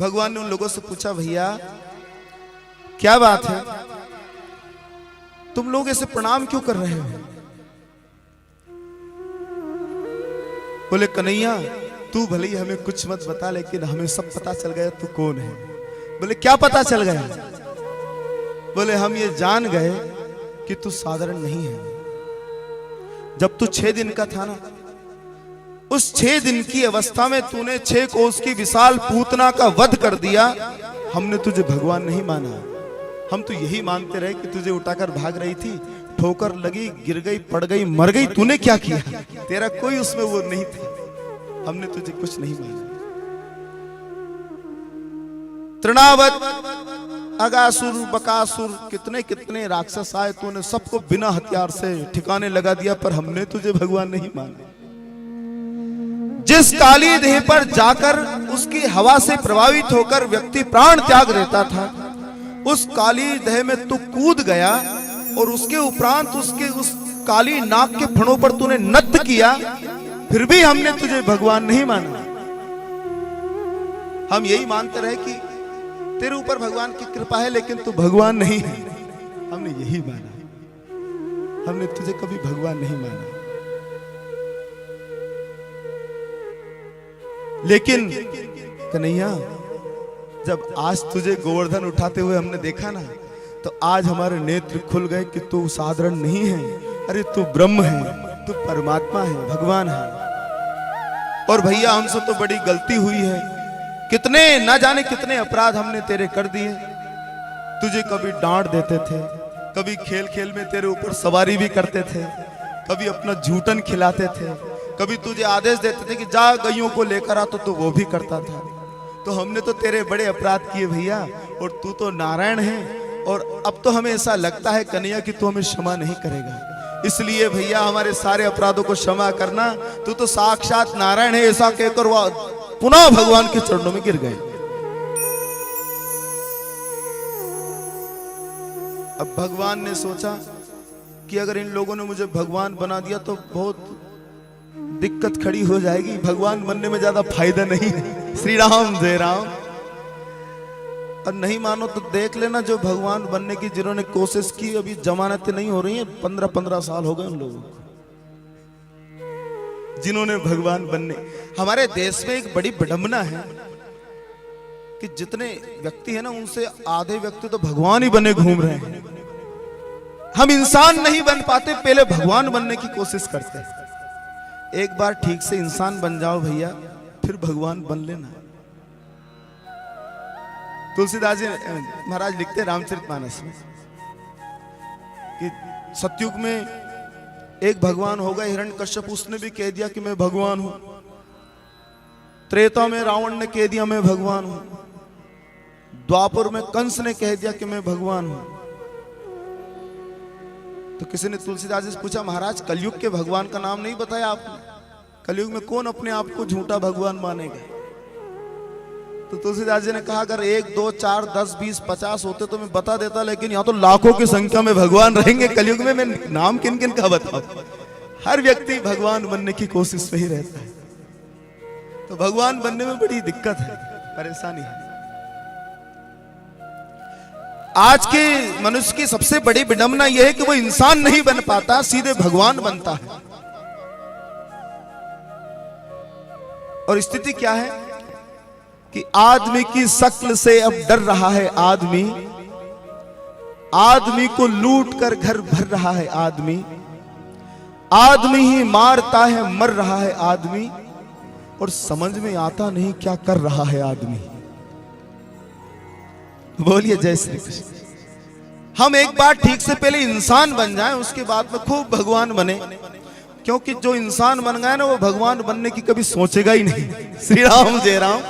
भगवान ने उन लोगों से पूछा, भैया क्या बात है, तुम लोग ऐसे प्रणाम क्यों कर रहे हो? बोले, कन्हैया तू भले ही हमें कुछ मत बता, लेकिन हमें सब पता चल गया तू कौन है। बोले, क्या पता चल गया? बोले, हम ये जान गए कि तू साधारण नहीं है। जब तू 6 दिन का था ना, उस 6 दिन की अवस्था में तूने 6 कोस की विशाल पूतना का वध कर दिया। हमने तुझे भगवान नहीं माना, हम तो यही मानते रहे कि तुझे उठाकर भाग रही थी, ठोकर लगी, गिर गई, पड़ गई, मर गई, तूने क्या किया? तेरा कोई उसमें वो नहीं था, हमने तुझे कुछ नहीं माना। तृणावत, अगासुर, बकासुर, कितने कितने राक्षस आए, तूने सबको बिना हथियार से ठिकाने लगा दिया, पर हमने तुझे भगवान नहीं माना। जिस काली देह पर जाकर उसकी हवा से प्रभावित होकर व्यक्ति प्राण त्याग देता था, उस काली देह में तू कूद गया और उसके उपरांत उसके उस काली नाग के फणों पर तूने नृत्य किया, फिर भी हमने तुझे भगवान नहीं माना। हम यही मानते रहे कि तेरे ऊपर भगवान की कृपा है, लेकिन तू भगवान नहीं है, हमने यही माना, हमने तुझे कभी भगवान नहीं माना। लेकिन कन्हैया, जब आज तुझे गोवर्धन उठाते हुए हमने देखा ना, तो आज हमारे नेत्र खुल गए कि तू साधारण नहीं है। अरे तू ब्रह्म है, तू परमात्मा है, भगवान है। और भैया हमसे तो बड़ी गलती हुई है, कितने न जाने कितने अपराध हमने तेरे कर दिए। तुझे कभी डांट देते थे, कभी खेल खेल में तेरे ऊपर सवारी भी करते थे, कभी अपना झूठन खिलाते थे, कभी तुझे आदेश देते थे कि जा गइयों को लेकर आ, तो वो भी करता था। तो हमने तो तेरे बड़े अपराध किए भैया, और तू तो नारायण है। और अब तो हमें ऐसा लगता है कन्हैया कि तू हमें क्षमा नहीं करेगा, इसलिए भैया हमारे सारे अपराधों को क्षमा करना, तू तो साक्षात नारायण है। ऐसा कहकर वह पुनः भगवान के चरणों में गिर गए। अब भगवान ने सोचा कि अगर इन लोगों ने मुझे भगवान बना दिया तो बहुत दिक्कत खड़ी हो जाएगी, भगवान बनने में ज्यादा फायदा नहीं है। श्री राम जय राम। और नहीं मानो तो देख लेना, जो भगवान बनने की जिन्होंने कोशिश की, अभी जमानतें नहीं हो रही हैं, 15-15 साल हो गए उन लोगों को जिन्होंने भगवान बनने। हमारे देश में एक बड़ी विडंबना है कि जितने व्यक्ति हैं ना, उनसे आधे व्यक्ति तो भगवान ही बने घूम रहे हैं। हम इंसान नहीं बन पाते, पहले भगवान बनने की कोशिश करते हैं। एक बार ठीक से इंसान बन जाओ भैया, फिर भगवान बन लेना। तुलसीदास जी महाराज लिखते रामचरितमानस में कि सतयुग में एक भगवान होगा, हिरण्यकश्यप, उसने भी कह दिया कि मैं भगवान हूं। त्रेता में रावण ने कह दिया मैं भगवान हूं। द्वापर में कंस ने कह दिया कि मैं भगवान हूं। तो किसी ने तुलसीदास जी से पूछा, महाराज कलयुग के भगवान का नाम नहीं बताया आपने, कलयुग में कौन अपने आप को झूठा भगवान मानेगा? तो तुलसीदास जी ने कहा, अगर 1, 2, 4, 10, 20, 50 होते तो मैं बता देता, लेकिन यहाँ तो लाखों की संख्या में भगवान रहेंगे कलयुग में, मैं नाम किन किन का बताऊं? हर व्यक्ति भगवान बनने की कोशिश में ही रहता है। तो भगवान बनने में बड़ी दिक्कत है, परेशानी है। आज के मनुष्य की सबसे बड़ी विडंबना यह है कि वो इंसान नहीं बन पाता, सीधे भगवान बनता है। और स्थिति क्या है कि आदमी की शक्ल से अब डर रहा है आदमी, आदमी को लूट कर घर भर रहा है आदमी, आदमी ही मारता है, मर रहा है आदमी, और समझ में आता नहीं क्या कर रहा है आदमी। बोलिए जय श्री कृष्ण। हम एक बार ठीक से पहले इंसान बन जाएं, उसके बाद में खूब भगवान बने, क्योंकि जो इंसान बन गया ना, वो भगवान बनने की कभी सोचेगा ही नहीं। श्री राम जय राम।